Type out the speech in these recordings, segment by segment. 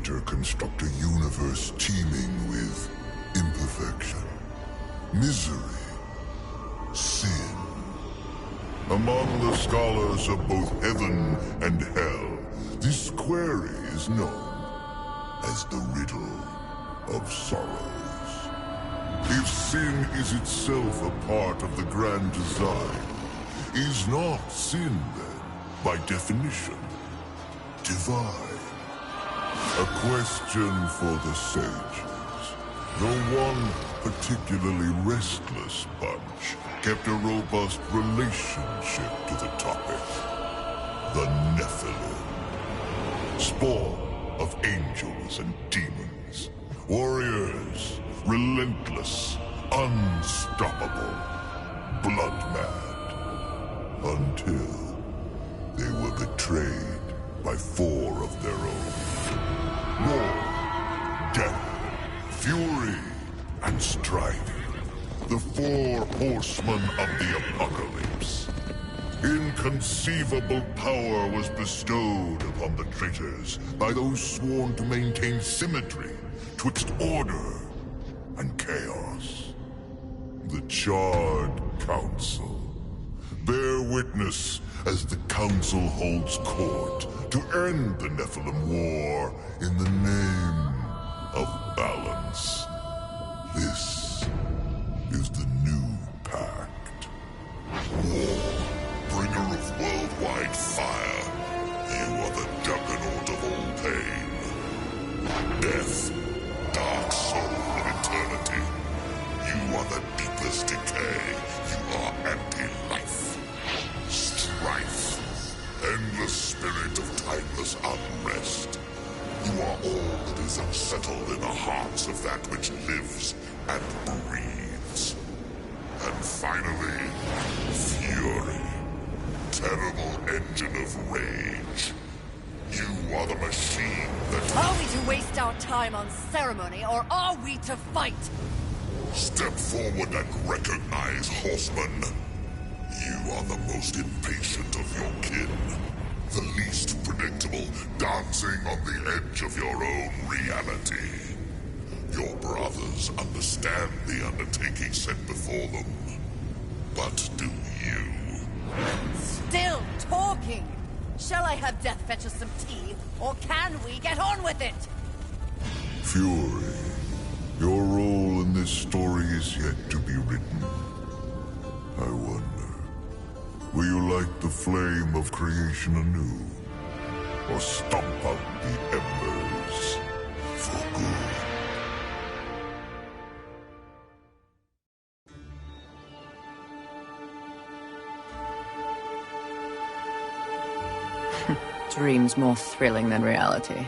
Creator construct a universe teeming with imperfection, misery, sin. Among the scholars of both heaven and hell, this query is known as the riddle of sorrows. If sin is itself a part of the grand design, is not sin then, by definition, divine? A question for the sages. Though one particularly restless bunch kept a robust relationship to the topic. The Nephilim. Spawn of angels and demons. Warriors, relentless, unstoppable, blood-mad. Until they were betrayed by 4 of their own. War, death, fury, and strife. The 4 horsemen of the apocalypse. Inconceivable power was bestowed upon the traitors by those sworn to maintain symmetry twixt order and chaos. The Charred Council. Bear witness as the Council holds court to end the Nephilim War in the name of balance. This is the new pact. War, bringer of worldwide fire. You are the juggernaut of all pain. Death, dark soul of eternity. You are the deepest decay. You are anti-life. Strife. Endless spirit of timeless unrest. You are all that is unsettled in the hearts of that which lives and breathes. And finally, fury. Terrible engine of rage. You are the machine that... Are we to waste our time on ceremony, or are we to fight? Step forward and recognize, horseman. You are the most impatient of your kin. The least predictable, dancing on the edge of your own reality. Your brothers understand the undertaking set before them. But do you? Still talking! Shall I have Death fetch us some tea, or can we get on with it? Fury, your role in this story is yet to be written. I wonder, will you light the flame of creation anew? Or stomp out the embers for good? Dreams more thrilling than reality.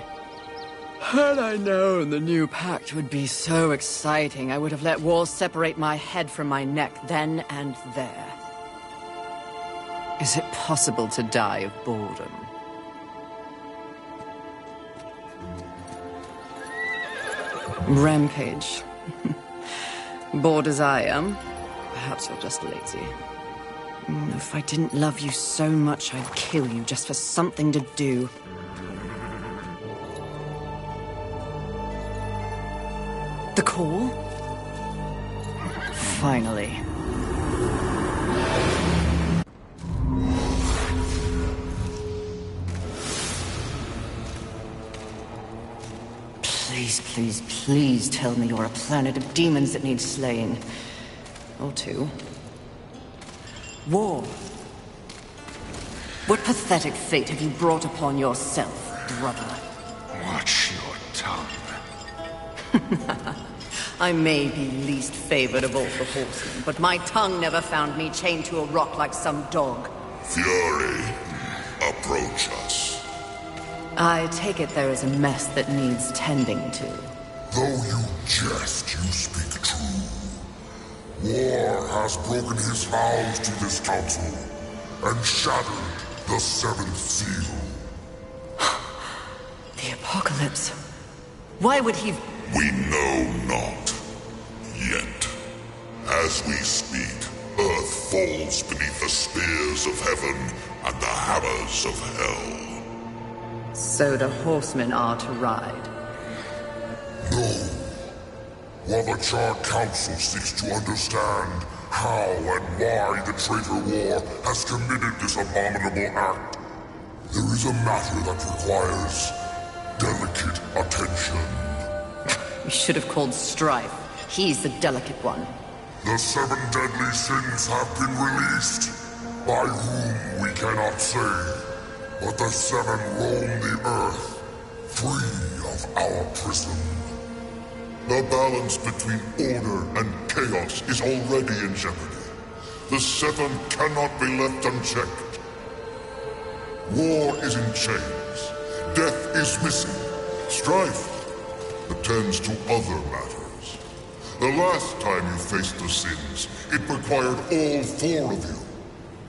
Had I known the new pact would be so exciting, I would have let walls separate my head from my neck then and there. Is it possible to die of boredom? Rampage. Bored as I am, perhaps you're just lazy. If I didn't love you so much, I'd kill you just for something to do. The call? Finally. Please, please, please tell me you're a planet of demons that needs slaying. Or 2. War. What pathetic fate have you brought upon yourself, brother? Watch your tongue. I may be least favored of all the horsemen, but my tongue never found me chained to a rock like some dog. Fury, approach us. I take it there is a mess that needs tending to. Though you jest, you speak true. War has broken his vows to this council, and shattered the 7th seal. The apocalypse. Why would he... We know not. Yet. As we speak, Earth falls beneath the spears of heaven and the hammers of hell. So the horsemen are to ride. No. While the Charred Council seeks to understand how and why the traitor war has committed this abominable act, there is a matter that requires delicate attention. You should have called Strife. He's the delicate one. The 7 deadly sins have been released, by whom we cannot say, but the 7 roam the earth, free of our prison. The balance between order and chaos is already in jeopardy. The 7 cannot be left unchecked. War is in chains. Death is missing. Strife attends to other matters. The last time you faced the sins, it required all 4 of you.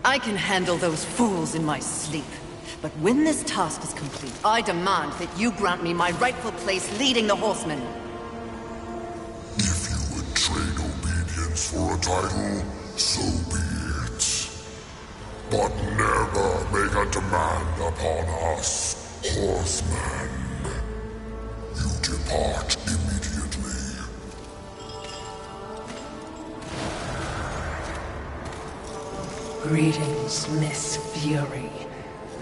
I can handle those fools in my sleep. But when this task is complete, I demand that you grant me my rightful place leading the Horsemen. If you would trade obedience for a title, so be it. But never make a demand upon us, Horsemen. You depart immediately. Greetings, Miss Fury.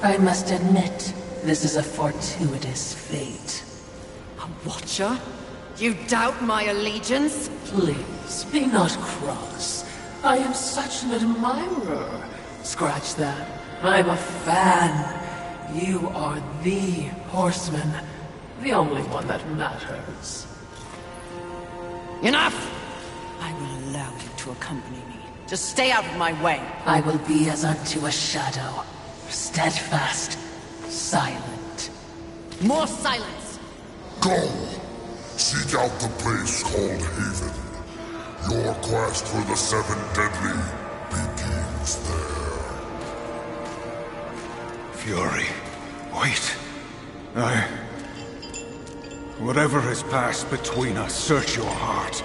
I must admit, this is a fortuitous fate. A Watcher? You doubt my allegiance? Please, be not cross. I am such an admirer. Scratch that. I'm a fan. You are the Horseman. The only one that matters. Enough! I will allow you to accompany me. Just stay out of my way. I will be as unto a shadow. Steadfast. Silent. More silence! Go! Seek out the place called Haven. Your quest for the 7 deadly begins there. Fury, wait. Whatever has passed between us, search your heart.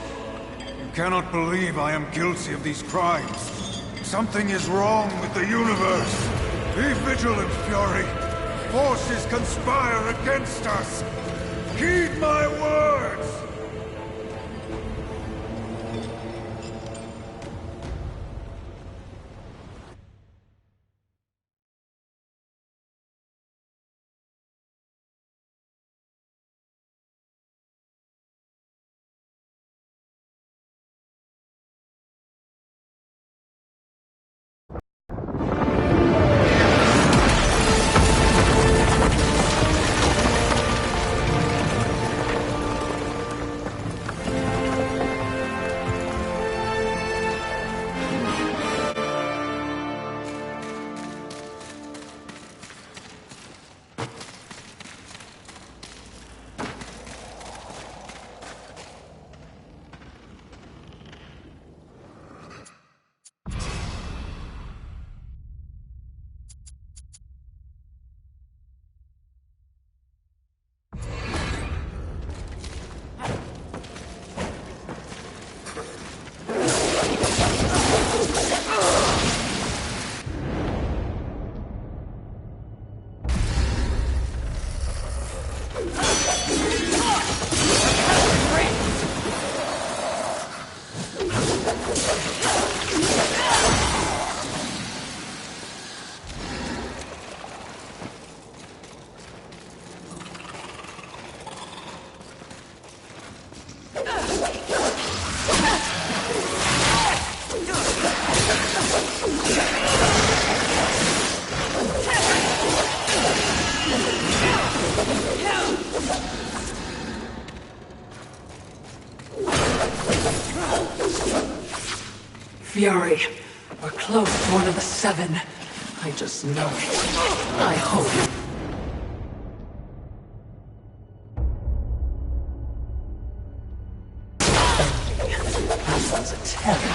You cannot believe I am guilty of these crimes. Something is wrong with the universe. Be vigilant, Fury. Forces conspire against us. Heed my words! Fury, we're close to one of the 7. I just know it. I hope. That was a terror.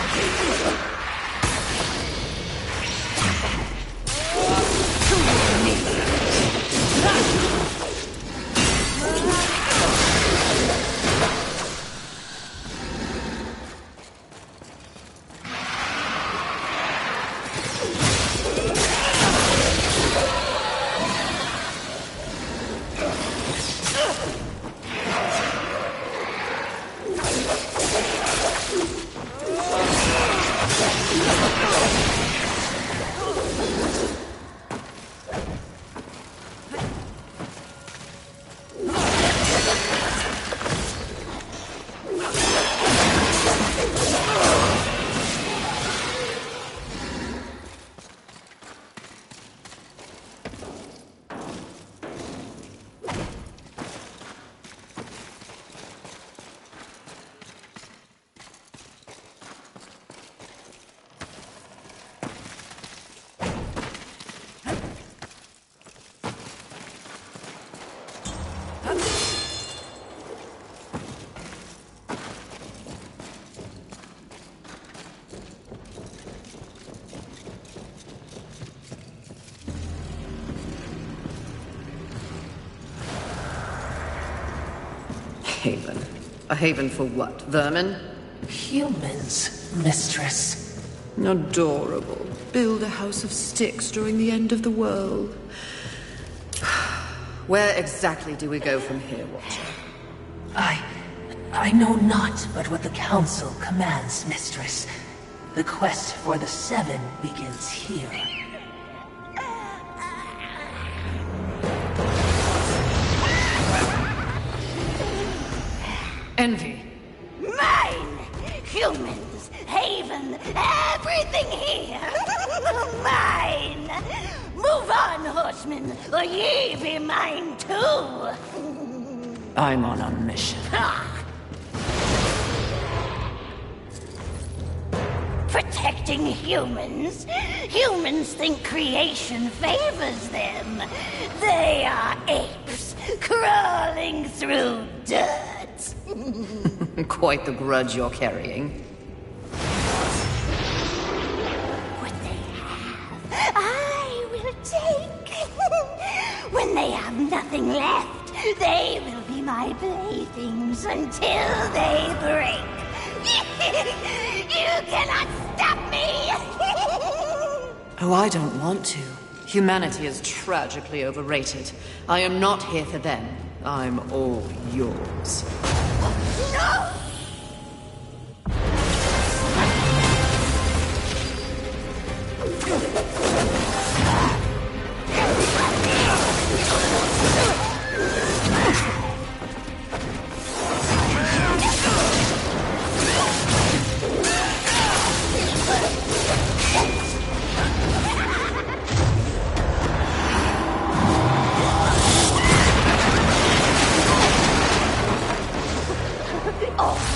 haven. A haven for what? Vermin? Humans, mistress. Adorable. Build a house of sticks during the end of the world. Where exactly do we go from here, Watcher? I know not but what the Council commands, mistress. The quest for the Seven begins here. Envy. Mine! Humans, haven, everything here! Mine! Move on, horsemen, or ye be mine too! I'm on a mission. Protecting humans? Humans think creation favors them. They are apes, crawling through dirt. Quite the grudge you're carrying. What they have, I will take. When they have nothing left, they will be my playthings until they break. You cannot stop me! Oh, I don't want to. Humanity is tragically overrated. I am not here for them. I'm all yours. No! Oh!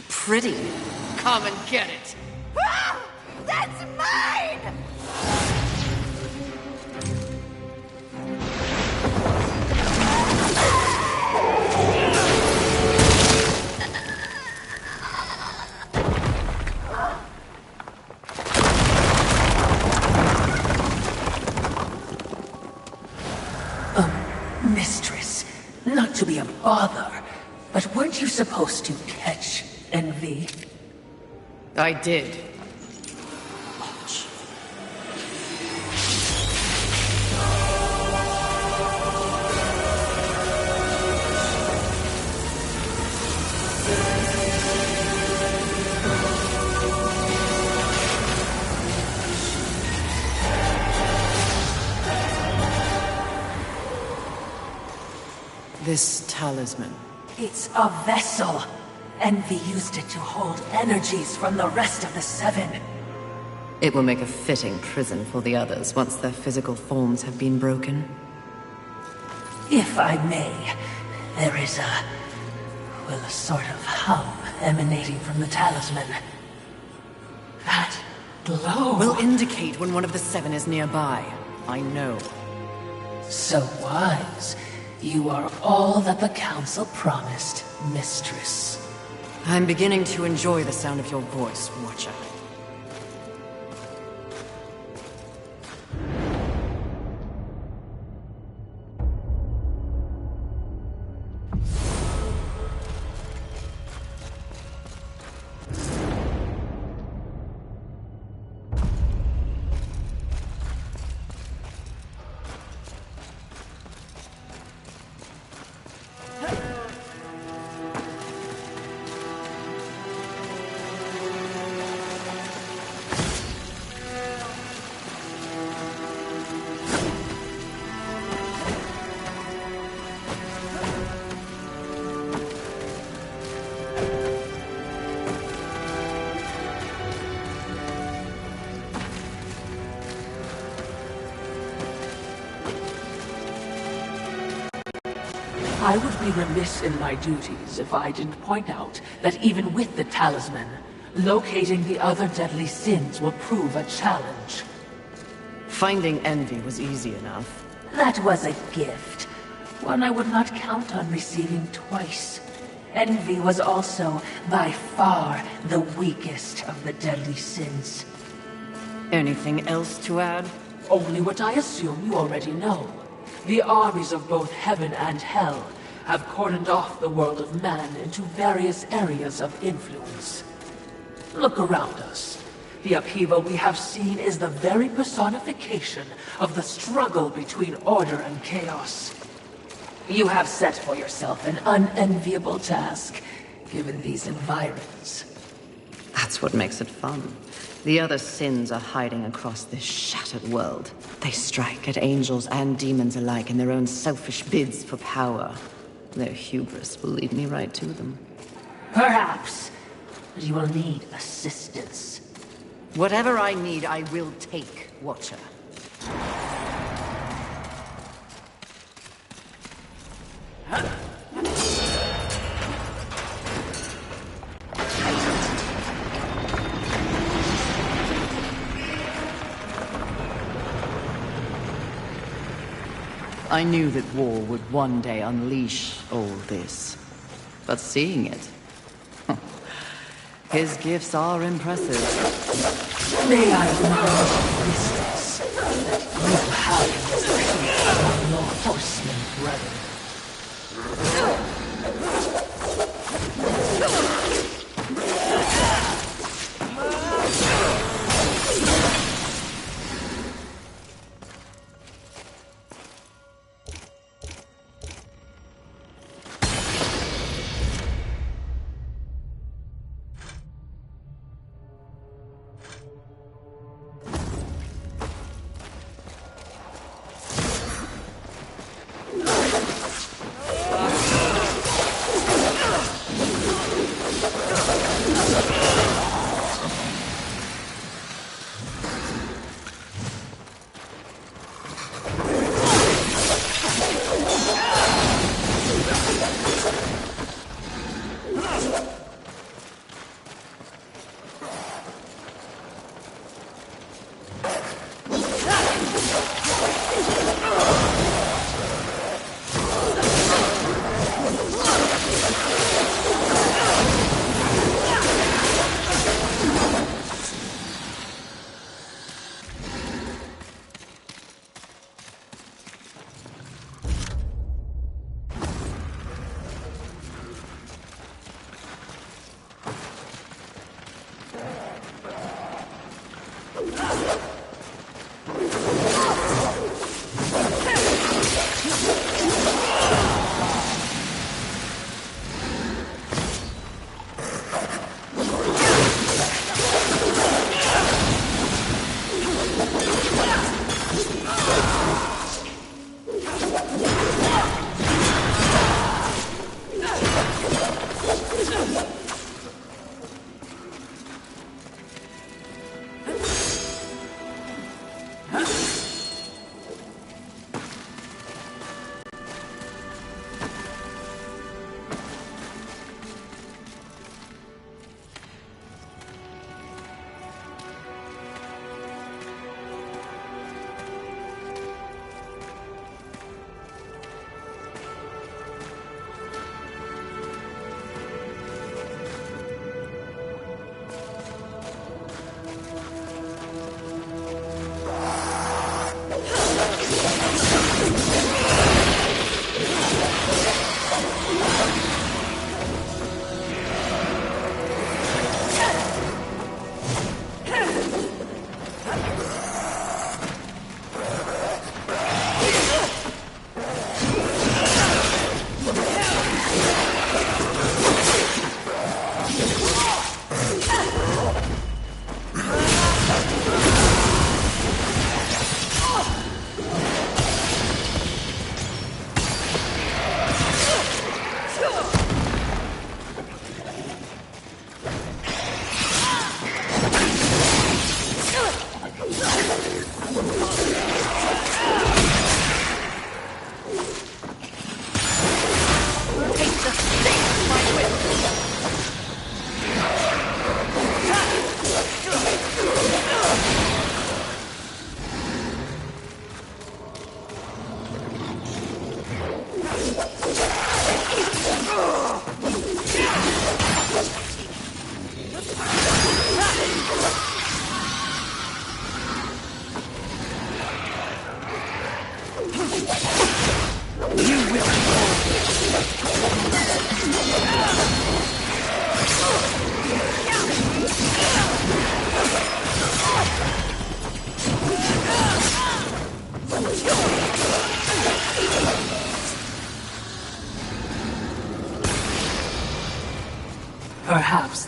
Pretty. Come and get it. Ah! That's mine! Mistress, not to be a bother, but weren't you supposed to catch envy? I did. This talisman. It's a vessel. Envy used it to hold energies from the rest of the Seven. It will make a fitting prison for the others once their physical forms have been broken. If I may, there is a sort of hum emanating from the talisman. That glow Will indicate when one of the Seven is nearby. I know. So wise. You are all that the Council promised, Mistress. I'm beginning to enjoy the sound of your voice, Watcher. I would be remiss in my duties if I didn't point out that even with the talisman, locating the other deadly sins will prove a challenge. Finding Envy was easy enough. That was a gift. One I would not count on receiving twice. Envy was also, by far, the weakest of the deadly sins. Anything else to add? Only what I assume you already know. The armies of both heaven and hell have cordoned off the world of man into various areas of influence. Look around us. The upheaval we have seen is the very personification of the struggle between order and chaos. You have set for yourself an unenviable task, given these environs. That's what makes it fun. The other sins are hiding across this shattered world. They strike at angels and demons alike in their own selfish bids for power. Their hubris will lead me right to them. Perhaps, but you will need assistance. Whatever I need, I will take, Watcher. I knew that war would one day unleash all this. But seeing it... his gifts are impressive. May I remind you, Mistress, that you have this gift from your horseman brother.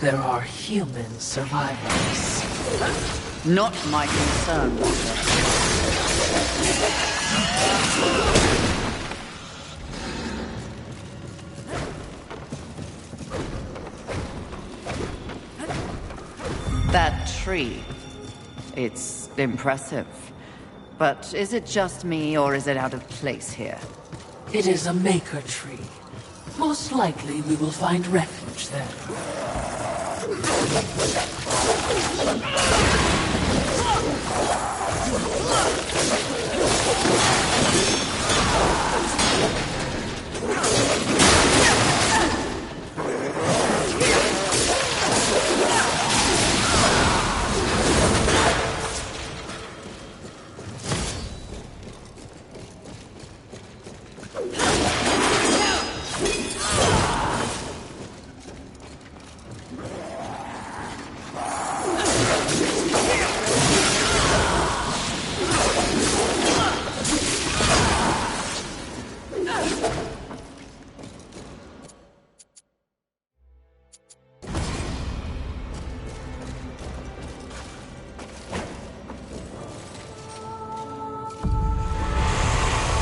there are human survivors. Not my concern, Doctor. That tree. It's impressive. But is it just me, or is it out of place here? It is a maker tree. Most likely we will find refuge there.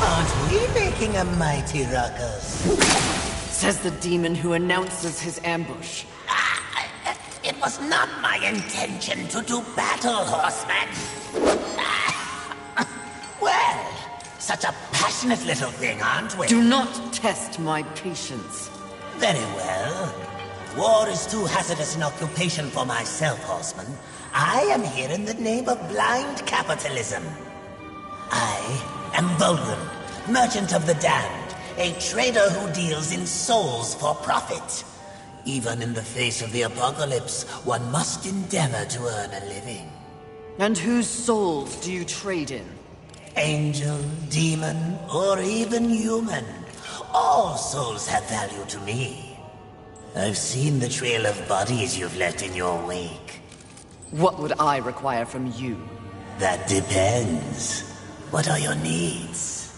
Aren't we making a mighty ruckus? Says the demon who announces his ambush. It was not my intention to do battle, horseman. Well, such a passionate little thing, aren't we? Do not test my patience. Very well. War is too hazardous an occupation for myself, horseman. I am here in the name of blind capitalism. I am Volgren, merchant of the damned, a trader who deals in souls for profit. Even in the face of the apocalypse, one must endeavor to earn a living. And whose souls do you trade in? Angel, demon, or even human. All souls have value to me. I've seen the trail of bodies you've left in your wake. What would I require from you? That depends. What are your needs?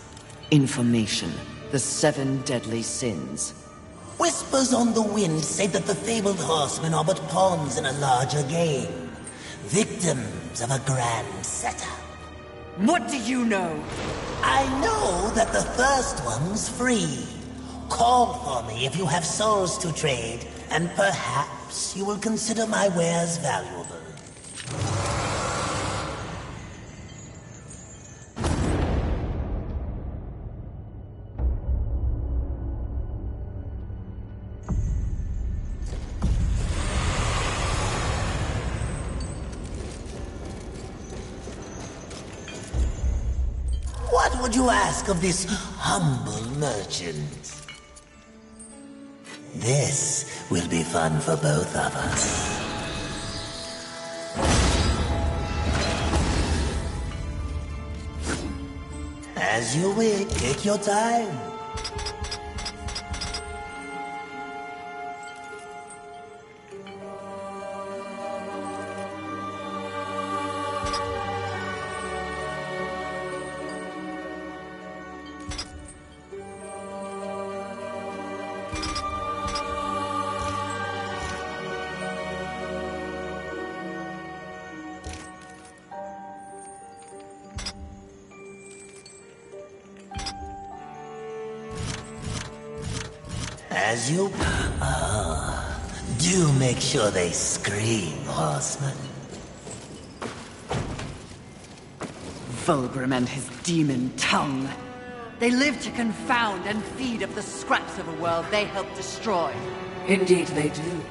Information. The 7 deadly sins. Whispers on the wind say that the fabled horsemen are but pawns in a larger game. Victims of a grand setup. What do you know? I know that the first one's free. Call for me if you have souls to trade, and perhaps you will consider my wares valuable. What would you ask of this humble merchant? This will be fun for both of us. As you wish, take your time. As you... do make sure they scream, horseman. Volgrim and his demon tongue. They live to confound and feed up the scraps of a world they help destroy. Indeed they do.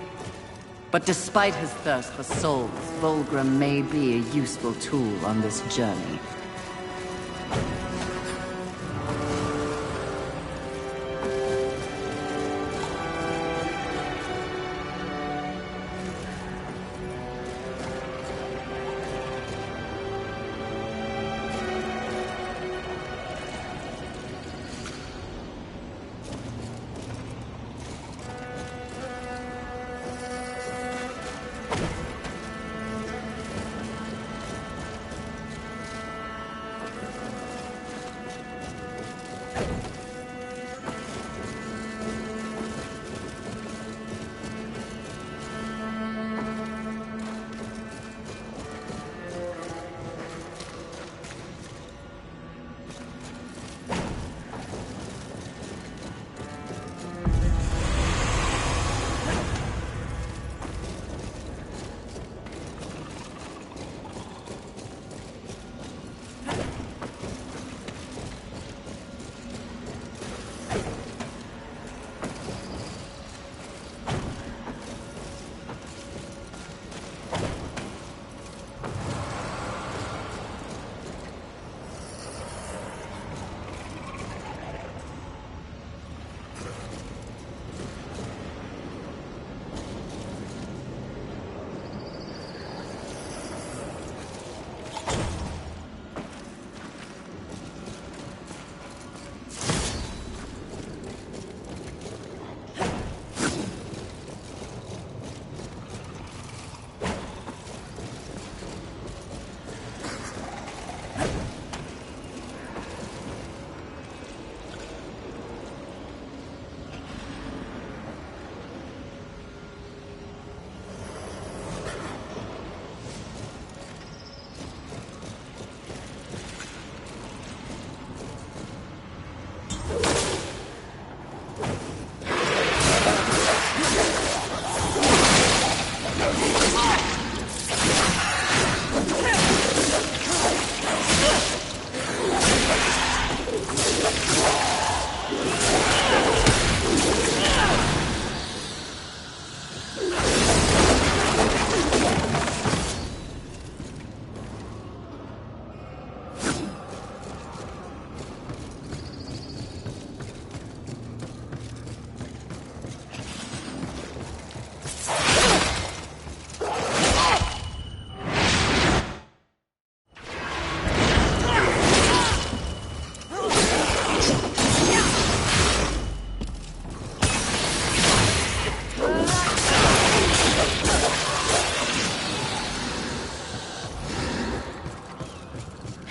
But despite his thirst for souls, Volgrim may be a useful tool on this journey.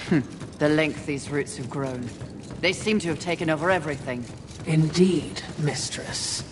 The length these roots have grown. They seem to have taken over everything. Indeed, mistress.